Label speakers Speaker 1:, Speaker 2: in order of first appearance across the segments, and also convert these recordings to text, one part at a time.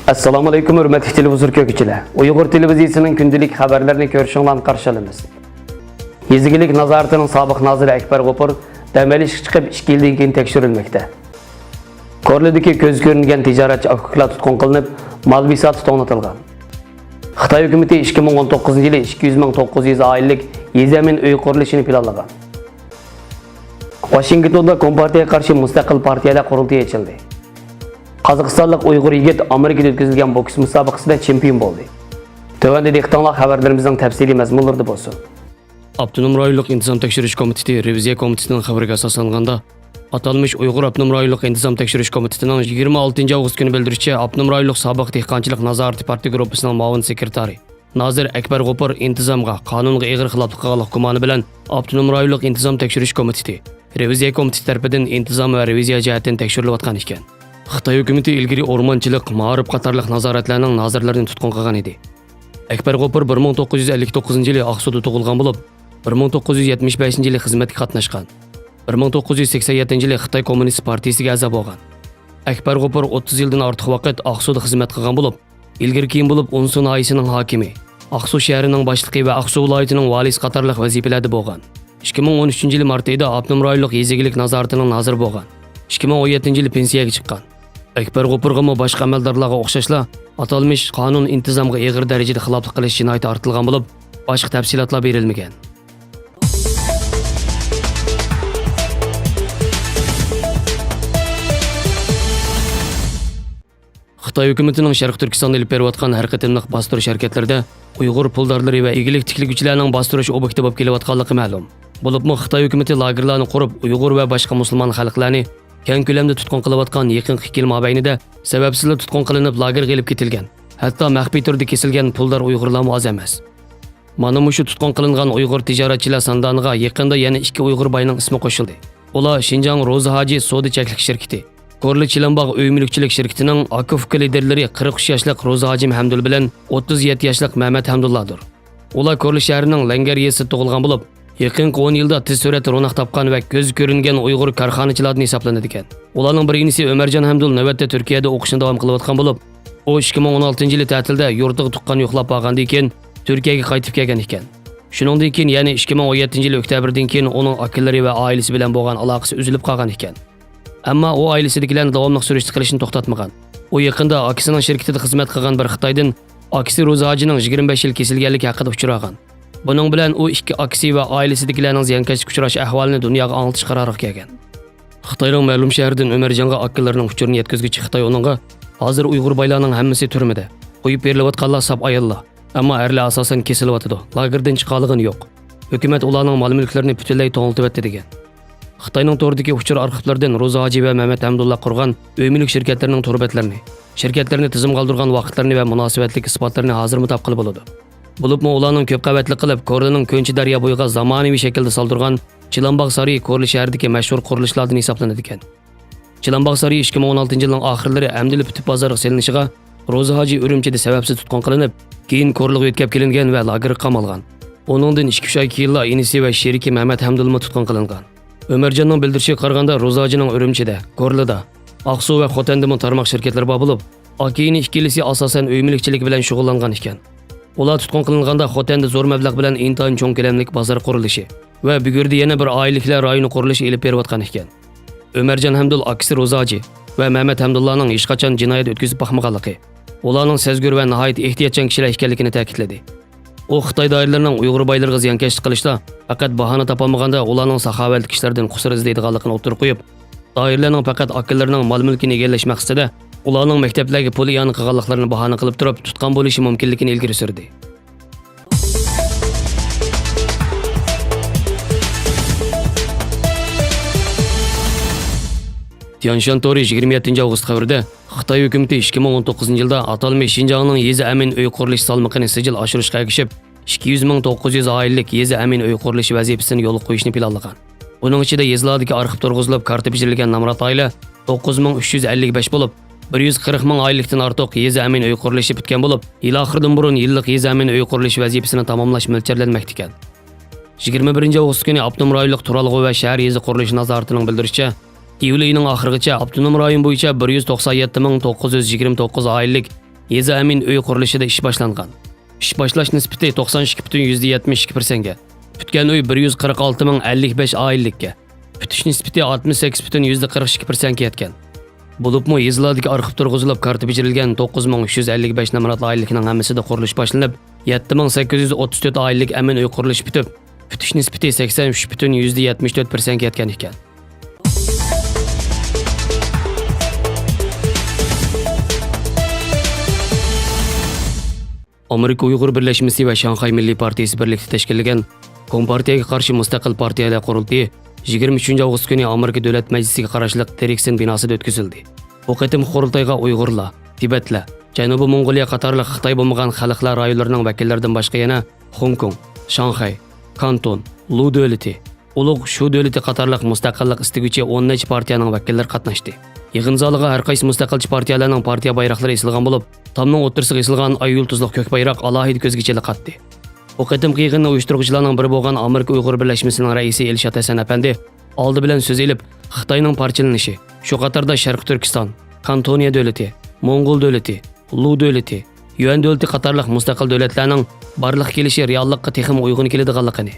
Speaker 1: Assalomu alaykum hurmatli televizor ko'ruvchilar. Uyg'ur televiziyasining kundalik xabarlarini ko'rishinglarni qarshi olamiz. Yezigilik nazoratining sobiq noziri Akbar G'ofur dam olish chiqib 2 yildan keyin tekshirilmoqda. Korlidagi ko'z ko'ringan tijoratchi akuklar tutqun qilinib, mal bisoti to'xtatilgan. Xitoy hukumati 2019-yili 200,900 oilalik yezamin uy qurilishini planlagan. Washingtonda Kompartiyaga qarshi mustaqil partiyada qurultiy ochildi. Qozog'istonlik Uyg'ur yigit Amerikada o'tkazilgan boks musobaqasida chempion bo'ldi. Tövəndə diqqətinizə xəbərlərimizin təfsili məzmunları bo'lsin.
Speaker 2: Abdunum rayonluq intizam tekshirish komiteti reviziya komitetining xabariga asoslanganda atalmış Uyg'ur Abdunum rayonluq intizam tekshirish komitetining 26 avgust kuni bildirishicha Abdunum rayonluq sobiq dehqonchilik nazorati partiya gruppasining muavin sekretari Nazir Akbar G'ofur intizomga qonunga eg'ir xiloflik qilganlik gumoni bilan Abdunum rayonluq intizam tekshirish komiteti reviziya komiteti tarafidan intizom va reviziya jihatdan tekshirilayotgan ekan. Xitoy hukumati ilgari o'rmonchilik, ma'rif qatorliq nazoratlarning nozirlarini tutqun qilgan edi. Akbar G'ofur 1959-yili Aqsuda tug'ilgan bo'lib, 1975-yili xizmatga qatnashgan. 1987-yili Xitoy Kommunist partiyasiga a'zo bo'lgan. Akbar G'ofur 30 yildan ortiq vaqt Aqsuda xizmat qilgan bo'lib, ilgari keyin bo'lib Onsu noyisining hokimi, Aqsu shahrining boshlig'i va Aqsu viloyatining valisi qatorliq vazifalarda bo'lgan. 2013-yili mart oyida Abdunum rayonluq yezigilik nazoratining noziri bo'lgan. 2017-yili pensiyaga chiqqan. Akbar G'ofurga boshqa amaldorlarga o'xshashla atalmış qonun intizomga og'ir darajada xiloflik qilish jinoyati ortilgan bo'lib, boshqa tafsilotlar berilmagan. Xitoy hukumatining Sharq Turkistonda olib berayotgan har qatimliq bostirish harakatlarida Uyg'ur puldorlari va egilik tikliguvchilarning bostirish obyekti bo'lib kelayotganligi ma'lum. Bo'libmi Xitoy hukumati lagerlarni qurib, Uyg'ur va boshqa musulmon xalqlarni keng ko'lamda tutqun qilayotgan yaqin 2 yil mobaynida sababsiz tutqun qilinib lagerga olib ketilgan. Hatto maxfiy turda kesilgan puldor Uyg'urlar oz emas. Mana shu tutqun qilingan Uyg'ur tijoratchilar sandoniga yaqinda yana 2 Uyg'ur bayning ismi qo'shildi. Ular Xinjiang Ro'zi Hoji Soda cheklik shirkati, Korli Chilanbog' uy mulkchilik shirkatining akufka liderlari 43 yoshlik Ro'zi Hoji Hamdul bilan 37 yoshlik Mehmet Hamdullardir. Ular Korli shahrining Langariyasi tug'ilgan bo'lib, yaqinqi 10 yilda tez sur'atda ro'naq topgan va ko'z ko'ringan Uyg'ur korxonachilardan hisoblanadi ekan. Ularning birinchisi Ömerjon Hamdul navbatda Turkiyada o'qishni davom qilayotgan bo'lib, u 2016-yili ta'tilda yurtiga tuqqan yo'qlab qolgandan keyin Turkiyaga qaytib kelgan ekan. Shuningdek keyin yana 2017-yil oktyabrdan keyin uning akillari va oilasi bilan bo'lgan aloqasi uzilib qolgan ekan. Ammo u oilasidagilarni davomli surishti qilishni to'xtatmagan. U yaqinda akisining shirkatida xizmat qilgan bir Xitoydan akisi Ro'zi Hojining 25 yil kesilganligi haqida uchragan. Buning bilan u 2 aksi va oilasidagilarning ziyonkashlikka uchrash ahvolini dunyoga anglatish qaroriga kelgan. Xitoyning ma'lum shahridan Ömerjonga akillarining uchurini yetkazguvchi Xitoy uningga hozir Uyg'ur baylarning hammasi turmada. Qo'yib berilayotganlar sab ayollar, ammo erlar asosan kesilyotdi. Lagerdan chiqalig'ini yo'q. Hukumat ularning mol-mulklarini butunlay to'g'riltibdi degan. Xitoyning to'rdagi uchur arxivlaridan Ro'zi Hoji va Mehmet Hamdullar qurgan uy mulk shirkatlarining turbatlarini, shirkatlarni tizim qoldirgan vaqtlarini va munosabatlik isbotlarini hozir mutaf qilib bo'ladi. Bo'libmi ularning ko'p qavatli qilib Korlining Ko'nchi daryo bo'yiga zamonaviy shaklda soldirgan Chilanbog' saroyi Korli shahridagi mashhur qurilishlardan hisoblanadi ekan. Chilanbog' saroyi 2016-yilning oxirlari amdili bitib bozorga selinishiga Ro'zi Hoji Urumchida sababsiz tutqun qilinib, keyin Korliga yetkazib kelingan va lagerga qamalgan. Uningdan 2 oy keyinla inisi va sheriki Mehmet Hamdulma tutqun qilingan. Ömerjonning bildirishiga qaraganda Ro'zi Hojining Urumchida, Korlida, Aqsu va Xotandagi tarmoq shirkatlar bor bo'lib, akini ikkilisi asosan uy mulkchilik bilan shug'ullangan ekan. Ular tutqun qilinganda Xotanda zo'r mablag' bilan intayin cho'ng ko'lamlik bozor qurilishi va Bugurda yana bir oilaliklar rayoni qurilishi olib berayotgan ekan. Ömerjon Hamdul akisi Ro'zi Hoji va Mehmet Hamdullarning hech qachon jinoyat o'tkazib baxmaganligi, ularning sezgur va nihoyat ehtiyotchan kishilar ekanligini ta'kidladi. U Xitoy doiralarining Uyg'ur baylarga ziyonkashlik qilishda faqat bahona topolmaganda ularning saxovatli kishilardan qusur izlaydiganligini o'tirib qo'yib, doirlarning faqat akillarining mol-mulkini egallash maqsadida ularning maktablarga pul iyon qilganliklarini bahona qilib turib tutqan bo'lishi mumkinligini ilgari surdi. Tianshan Tori 27 avgust xabarida Xitoy hukumati 2019-yilda atalmış Xinjiangning yezi amin uy qurilish salmoqini sijil oshirishga erishib, 200,900 oilalik yezi amin uy qurilish vazifasini yo'lga qo'yishni planlagan. Uning ichida yezlardagi arxiv turg'izilib, karta bejirilgan namrat oila 9355 bo'lib, 140,000 oylikdan ortiq yezi amin uy qurilishi bitgan bo'lib, yil oxiridan burun yillik yezi amin uy qurilish vazifasini tamomlash mo'ljallanmoqda ekan. 21 avgust kuni Abdunum rayonluq Turalg'u va shahar yezi qurilish nazoratining bildirishicha, iyul oyining oxirigacha Abdunum rayon bo'yicha 197,929 oilalik yezi amin uy qurilishida ish boshlangan. Ish boshlash nisbati 92,72%ga, putgan uy 146,055 oilalikka, putish nisbati 68,42%ga yetgan. Bo'libmi yezilardagi arxiv turg'izilib karta bejirilgan 9355 namorat oilalikning hammasida qurilish boshlanib, 7834 oilalik amin uy qurilishi bitib, putish nisbati 83,74%ga yetgan ekan. Amerika Uyg'ur birlashmasi va Shanxay Milliy partiyasi birlikda tashkillagan Kompartiyaga qarshi mustaqil partiyalar qurultiyi 23 avgust kuni Amerika Davlat Majlisiga qarashli Teriksin binosida o'tkazildi. Bu qitim qurultayga Uyg'urlar, Tibetlar, Janubiy Mong'oliya qatorliq Xitoy bo'lmagan xalqlar rayonlarining vakillaridan boshqa yana Hong Kong, Shanxay, Kanton, Lu davlati, Ulug' Shu davlati qatorliq mustaqillik istiguvchi 10 necha partiyaning vakillari qatnashdi. Yig'in zaliga har qaysi mustaqilchi partiyalarning partiya bayroqlari esilgan bo'lib, tomning o'rtasiga esilgan ay yulduzli ko'k bayroq alohida ko'zga chiliqatdi. Bu qitimki yig'inni uyushtiruvchilarning biri bo'lgan Amerika Uyg'ur birlashmasining raisi Elshad Hasan apandi oldi bilan so'z elib, Xitoyning parchalanishi, shu qatorda Sharq Turkiston, Kantoniya davlati, Mong'ol davlati, Lu davlati, Yuan davlati qatorliq mustaqil davlatlarning barliq kelishi reallikqa texim uyg'un keladiganligini,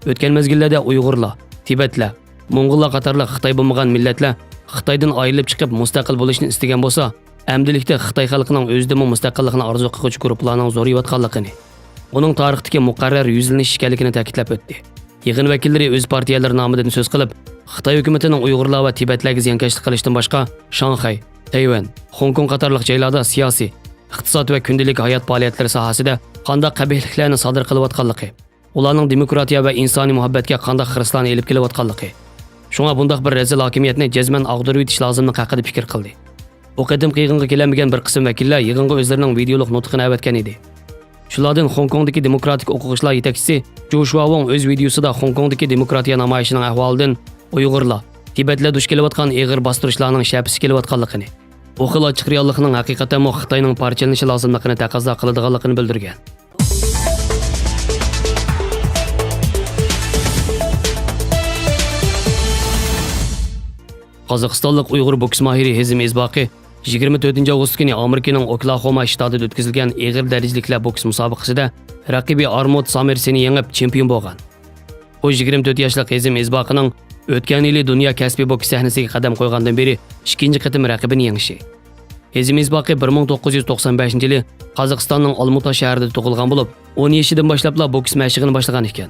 Speaker 2: o'tgan mezgillarda Uyg'urlar, Tibetlar, Mong'ollar qatorliq Xitoy bo'lmagan millatlar Xitoydan ayrilib chiqib mustaqil bo'lishni istagan bo'lsa, amdilikda Xitoy xalqining o'zidami mustaqillikni orzu qiluvchi guruhlarning zo'rayotganligini, uning tarixdagi muqarrar yuzlanish ekanligini ta'kidlab o'tdi. Yig'in vakillari o'z partiyalari nomidan so'z qilib, Xitoy hukumatining Uyg'urlar va Tibetlarga ziyonkashlik qilishdan boshqa Shanxay, Tayvan, Hong Kong qatorliq joylarda siyosiy, iqtisod va kundalik hayot faoliyatlari sohasida qanday qabihliklarni sodir qilayotganligi, ularning demokratiya va insoniy muhabbatga qanday xiroslarni elib kelayotganligi, shunga bundaq bir rezil hokimiyatni jazman ag'dirib o'tish lozimligi haqida fikr qildi. Bu qadimgi yig'inga kelmagan bir qism vakillar yig'inga o'zlarining videolik nutqini avatgan edi. Shulardan Hong Kongdagi demokratik o'quvchilar yetakchisi Zhou Shuawang o'z videosida Hong Kongdagi demokratiya namoyishining ahvolidan Uyg'urlar, Tibetlar duch kelayotgan ig'ir bostirishlarning shapisi kelayotganligini, bu xil ochiq reallikning haqiqatan Xitoyning parchalanishi lozimligini taqozo qiladiganligini bildirgan. Qozog'istonlik Uyg'ur boks mahiri Hezim Ezbaqi 24 avgust kuni Amerikaning Oklahoma shtatida o'tkazilgan ig'ir darajaliklar boks musobaqasida raqibi Armod Samersini yengib chempion bo'lgan. O 24 yoshli Hezim Ezbaqining o'tgan yili dunyo kasbiy boks sahnasiga qadam qo'ygandan beri ikkinchi qatim raqibini yengishi. Hezim Ezbaqi 1995-yili Qozog'istonning Olmuta shahrida tug'ilgan bo'lib, 10 yoshidan boshlab boks mashg'ulotini boshlagan ekan.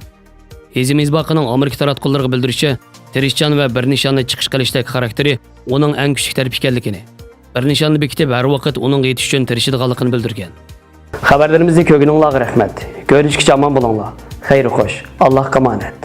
Speaker 2: Hezim Ezbaqining Amerika taratqullariga bildirishicha, tirishchan va bir nishonni chiqish qilishdagi xarakteri uning eng kuchli taraf ekanligini, bir nishonni bekitib har vaqt uning yetish uchun tirishadiganligini bildirgan.
Speaker 1: Xabarlarimizni ko'rganingizga rahmat. Ko'rishgacha omon bo'linglar. Xayr xo'sh. Allohga omonat.